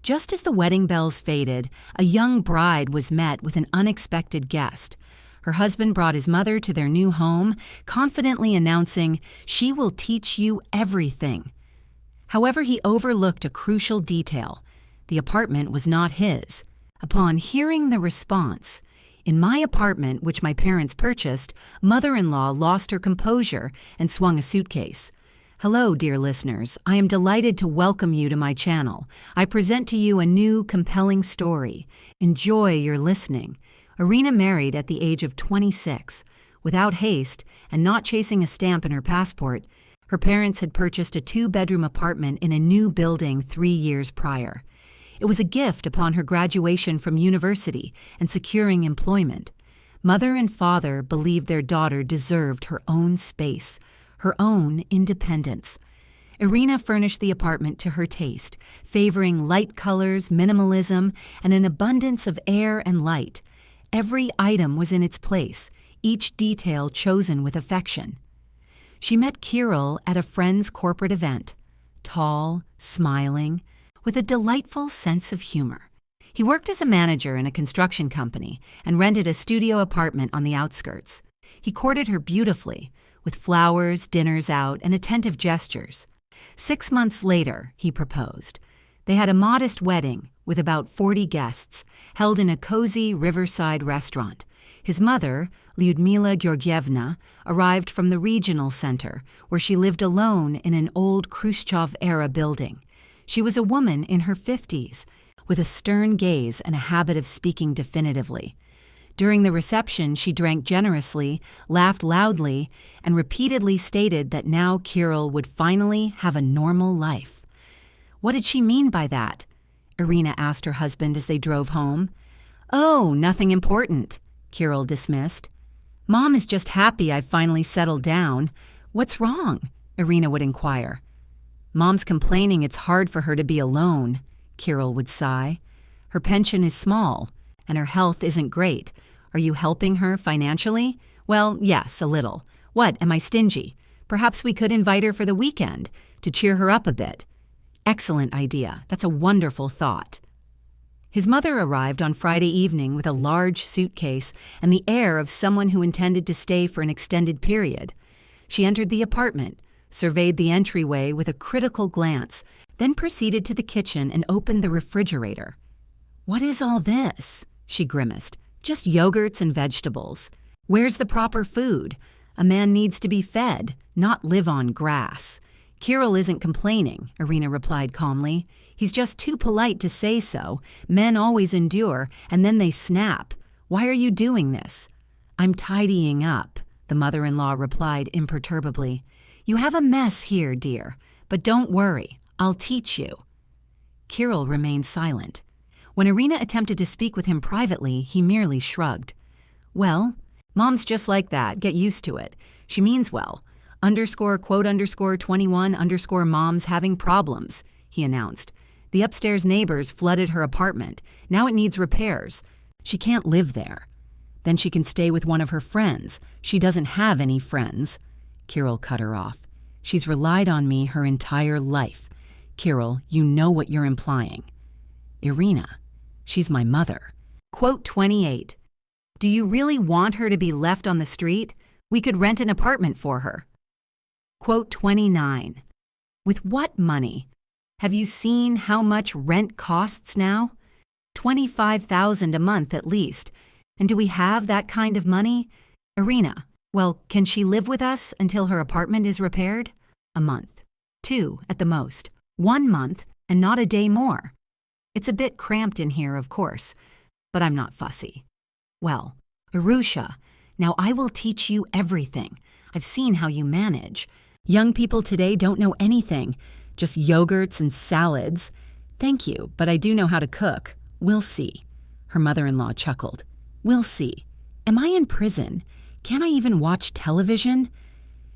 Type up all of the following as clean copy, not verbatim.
Just as the wedding bells faded, a young bride was met with an unexpected guest. Her husband brought his mother to their new home, confidently announcing, "She will teach you everything." However, he overlooked a crucial detail. The apartment was not his. Upon hearing the response, "In my apartment, which my parents purchased," mother-in-law lost her composure and swung a suitcase. Hello, dear listeners. I am delighted to welcome you to my channel. I present to you a new, compelling story. Enjoy your listening. Irina married at the age of 26. Without haste and not chasing a stamp in her passport, her parents had purchased a 2-bedroom apartment in a new building 3 years prior. It was a gift upon her graduation from university and securing employment. Mother and father believed their daughter deserved her own space, her own independence. Irina furnished the apartment to her taste, favoring light colors, minimalism, and an abundance of air and light. Every item was in its place, each detail chosen with affection. She met Kirill at a friend's corporate event, tall, smiling, with a delightful sense of humor. He worked as a manager in a construction company and rented a studio apartment on the outskirts. He courted her beautifully, with flowers, dinners out, and attentive gestures. 6 months later, he proposed. They had a modest wedding with about 40 guests, held in a cozy riverside restaurant. His mother, Lyudmila Georgievna, arrived from the regional center, where she lived alone in an old Khrushchev-era building. She was a woman in her 50s, with a stern gaze and a habit of speaking definitively. During the reception, she drank generously, laughed loudly, and repeatedly stated that now Kirill would finally have a normal life. What did she mean by that? Irina asked her husband as they drove home. "Oh, nothing important," Kirill dismissed. "Mom is just happy I've finally settled down. What's wrong?" Irina would inquire. "Mom's complaining it's hard for her to be alone," Kirill would sigh. "Her pension is small, and her health isn't great. Are you helping her financially?" "Well, yes, a little." "What, am I stingy? Perhaps we could invite her for the weekend to cheer her up a bit." "Excellent idea. That's a wonderful thought." His mother arrived on Friday evening with a large suitcase and the air of someone who intended to stay for an extended period. She entered the apartment, surveyed the entryway with a critical glance, then proceeded to the kitchen and opened the refrigerator. "What is all this?" she grimaced. "Just yogurts and vegetables. Where's the proper food? A man needs to be fed, not live on grass." "Kirill isn't complaining," Irina replied calmly. "He's just too polite to say so. Men always endure, and then they snap. Why are you doing this?" "I'm tidying up," the mother-in-law replied imperturbably. "You have a mess here, dear, but don't worry. I'll teach you." Kirill remained silent. When Irina attempted to speak with him privately, he merely shrugged. "Well, Mom's just like that. Get used to it. She means well. _quote_21_mom's having problems," he announced. "The upstairs neighbors flooded her apartment. Now it needs repairs. She can't live there. Then she can stay with one of her friends. She doesn't have any friends." Kirill cut her off. "She's relied on me her entire life. Kirill, you know what you're implying." "Irina, she's my mother." Quote 28. "Do you really want her to be left on the street? We could rent an apartment for her." Quote 29. "With what money? Have you seen how much rent costs now? $25,000 a month at least. And do we have that kind of money? Irina, well, can she live with us until her apartment is repaired? A month. 2 at the most. 1 month and not a day more. It's a bit cramped in here, of course, but I'm not fussy." "Well, Irusha, now I will teach you everything. I've seen how you manage. Young people today don't know anything, just yogurts and salads. Thank you, but I do know how to cook. We'll see." Her mother-in-law chuckled. "We'll see. Am I in prison? Can't I even watch television?"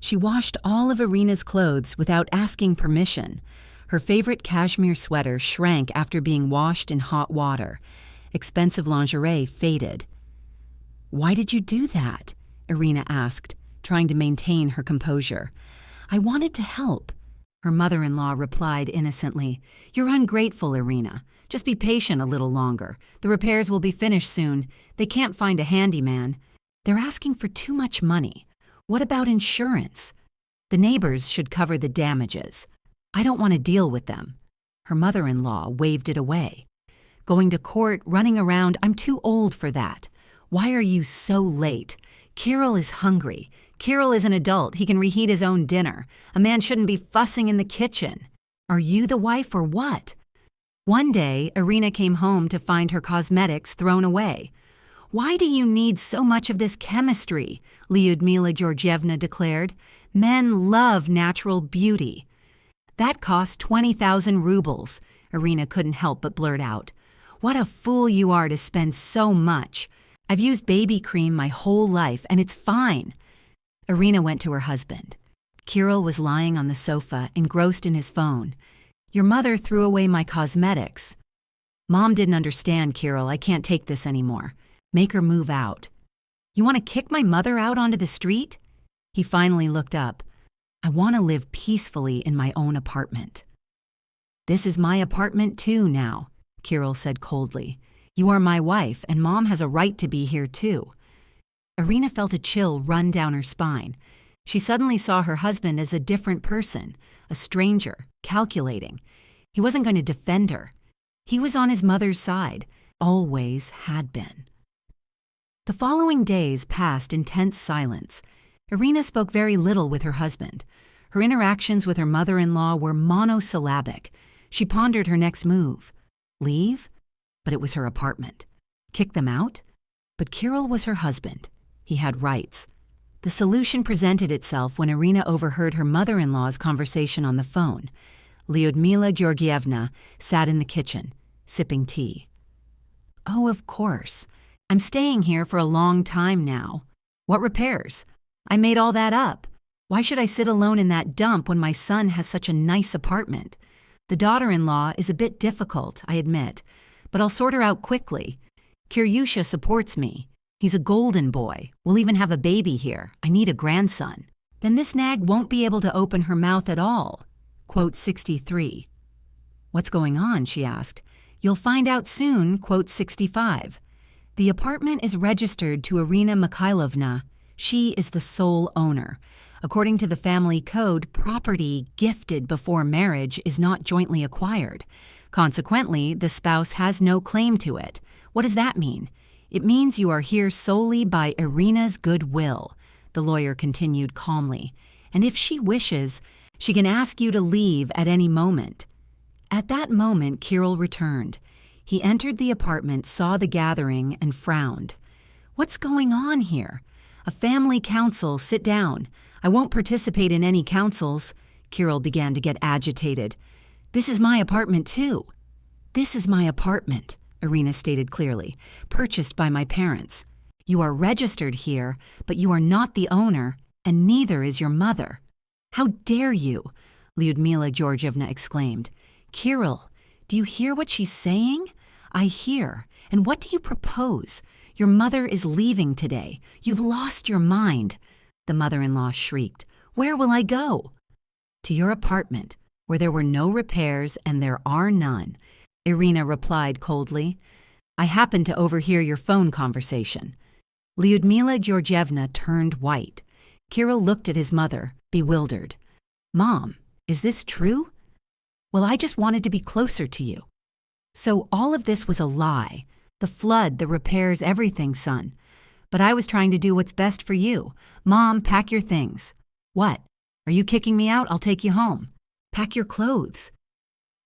She washed all of Irina's clothes without asking permission. Her favorite cashmere sweater shrank after being washed in hot water. Expensive lingerie faded. "Why did you do that?" Irina asked, trying to maintain her composure. "I wanted to help." Her mother-in-law replied innocently. "You're ungrateful, Irina. Just be patient a little longer. The repairs will be finished soon. They can't find a handyman. They're asking for too much money. What about insurance? The neighbors should cover the damages. I don't want to deal with them. Her mother-in-law waved it away. Going to court, running around, I'm too old for that. Why are you so late? Kirill is hungry. Kirill is an adult. He can reheat his own dinner. A man shouldn't be fussing in the kitchen. Are you the wife or what? One day, Irina came home to find her cosmetics thrown away. Why do you need so much of this chemistry? Lyudmila Georgievna declared. Men love natural beauty. That cost 20,000 rubles, Irina couldn't help but blurt out. What a fool you are to spend so much. I've used baby cream my whole life, and it's fine. Irina went to her husband. Kirill was lying on the sofa, engrossed in his phone. Your mother threw away my cosmetics. Mom didn't understand, Kirill. I can't take this anymore. Make her move out. You want to kick my mother out onto the street? He finally looked up. I want to live peacefully in my own apartment. This is my apartment too now, Kirill said coldly. You are my wife, and Mom has a right to be here too. Irina felt a chill run down her spine. She suddenly saw her husband as a different person, a stranger, calculating. He wasn't going to defend her. He was on his mother's side, always had been. The following days passed in tense silence. Irina spoke very little with her husband. Her interactions with her mother-in-law were monosyllabic. She pondered her next move. Leave? But it was her apartment. Kick them out? But Kirill was her husband. He had rights. The solution presented itself when Irina overheard her mother-in-law's conversation on the phone. Lyudmila Georgievna sat in the kitchen, sipping tea. Oh, of course. I'm staying here for a long time now. What repairs? I made all that up. Why should I sit alone in that dump when my son has such a nice apartment? The daughter-in-law is a bit difficult, I admit, but I'll sort her out quickly. Kiryusha supports me. He's a golden boy. We'll even have a baby here. I need a grandson. Then this nag won't be able to open her mouth at all. Quote 63. What's going on? She asked. You'll find out soon. Quote 65. The apartment is registered to Irina Mikhailovna. She is the sole owner. According to the family code, property gifted before marriage is not jointly acquired. Consequently, the spouse has no claim to it. What does that mean? It means you are here solely by Irina's goodwill, the lawyer continued calmly. And if she wishes, she can ask you to leave at any moment. At that moment, Kirill returned. He entered the apartment, saw the gathering, and frowned. What's going on here? A family council, sit down. I won't participate in any councils. Kirill began to get agitated. This is my apartment too. This is my apartment, Irina stated clearly, purchased by my parents. You are registered here, but you are not the owner, and neither is your mother. How dare you? Lyudmila Georgievna exclaimed. Kirill, do you hear what she's saying? I hear. And what do you propose? Your mother is leaving today. You've lost your mind. The mother-in-law shrieked. Where will I go? To your apartment, where there were no repairs and there are none, Irina replied coldly. I happened to overhear your phone conversation. Lyudmila Georgievna turned white. Kirill looked at his mother, bewildered. Mom, is this true? Well, I just wanted to be closer to you. So all of this was a lie. The flood, the repairs, everything, son. But I was trying to do what's best for you. Mom, pack your things. What? Are you kicking me out? I'll take you home. Pack your clothes.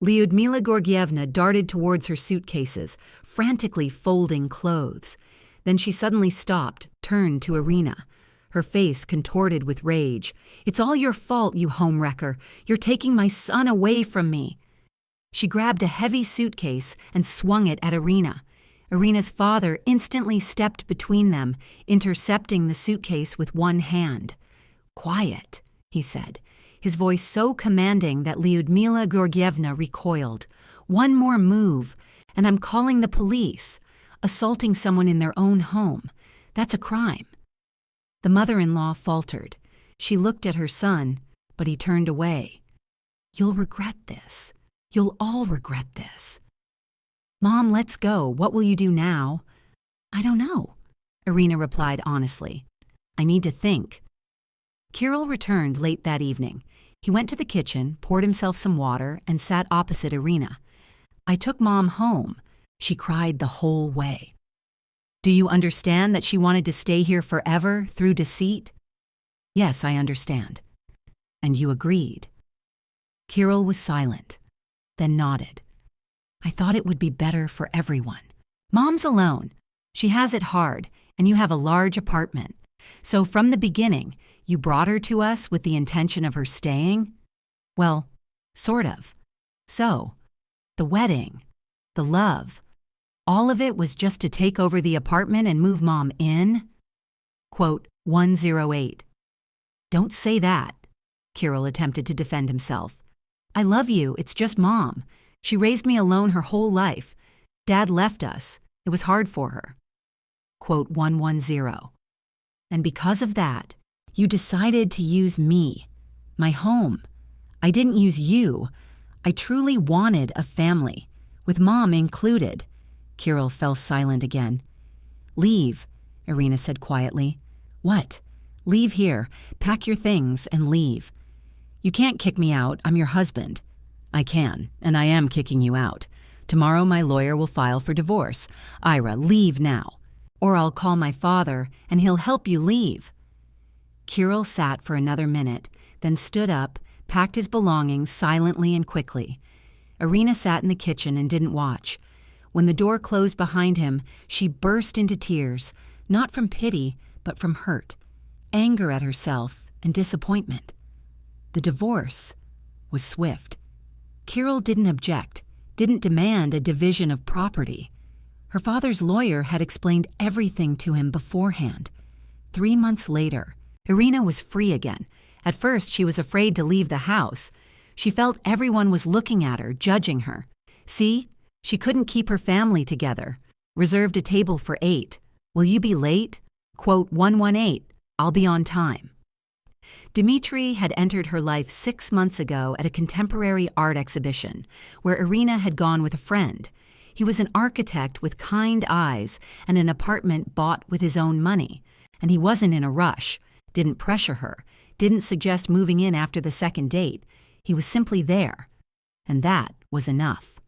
Lyudmila Georgievna darted towards her suitcases, frantically folding clothes. Then she suddenly stopped, turned to Irina. Her face contorted with rage. It's all your fault, you homewrecker. You're taking my son away from me. She grabbed a heavy suitcase and swung it at Irina. Irina's father instantly stepped between them, intercepting the suitcase with one hand. Quiet, he said, his voice so commanding that Lyudmila Georgievna recoiled. One more move, and I'm calling the police. Assaulting someone in their own home. That's a crime. The mother-in-law faltered. She looked at her son, but he turned away. You'll regret this. You'll all regret this. "Mom, let's go. What will you do now?" "I don't know," Irina replied honestly. "I need to think." Kirill returned late that evening. He went to the kitchen, poured himself some water, and sat opposite Irina. "I took Mom home. She cried the whole way." "Do you understand that she wanted to stay here forever through deceit?" "Yes, I understand." "And you agreed?" Kirill was silent, then nodded. "I thought it would be better for everyone. Mom's alone. She has it hard, and you have a large apartment. So from the beginning, you brought her to us with the intention of her staying?" "Well, sort of. So, the wedding, the love, all of it was just to take over the apartment and move Mom in?" Quote 108. "Don't say that," Kirill attempted to defend himself. "I love you, it's just Mom. She raised me alone her whole life. Dad left us. It was hard for her." Quote 110. "And because of that, you decided to use me, my home. I didn't use you. I truly wanted a family, with Mom included." Kirill fell silent again. "Leave," Irina said quietly. "What?" "Leave here, pack your things, and leave. You can't kick me out, I'm your husband." "I can, and I am kicking you out. Tomorrow my lawyer will file for divorce. Ira, leave now. Or I'll call my father, and he'll help you leave." Kirill sat for another minute, then stood up, packed his belongings silently and quickly. Irina sat in the kitchen and didn't watch. When the door closed behind him, she burst into tears, not from pity, but from hurt, anger at herself, and disappointment. The divorce was swift. Kirill didn't object, didn't demand a division of property. Her father's lawyer had explained everything to him beforehand. 3 months later, Irina was free again. At first, she was afraid to leave the house. She felt everyone was looking at her, judging her. See, she couldn't keep her family together. Reserved a table for 8. "Will you be late?" Quote 118. "I'll be on time." Dmitri had entered her life 6 months ago at a contemporary art exhibition, where Irina had gone with a friend. He was an architect with kind eyes and an apartment bought with his own money. And he wasn't in a rush, didn't pressure her, didn't suggest moving in after the second date. He was simply there. And that was enough.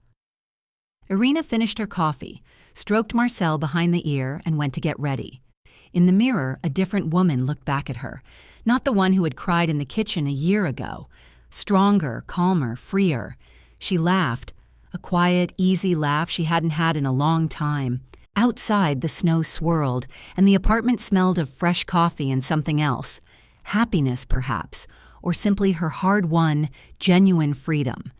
Irina finished her coffee, stroked Marcel behind the ear, and went to get ready. In the mirror, a different woman looked back at her, not the one who had cried in the kitchen a year ago. Stronger, calmer, freer. She laughed, a quiet, easy laugh she hadn't had in a long time. Outside, the snow swirled, and the apartment smelled of fresh coffee and something else. Happiness, perhaps, or simply her hard-won, genuine freedom.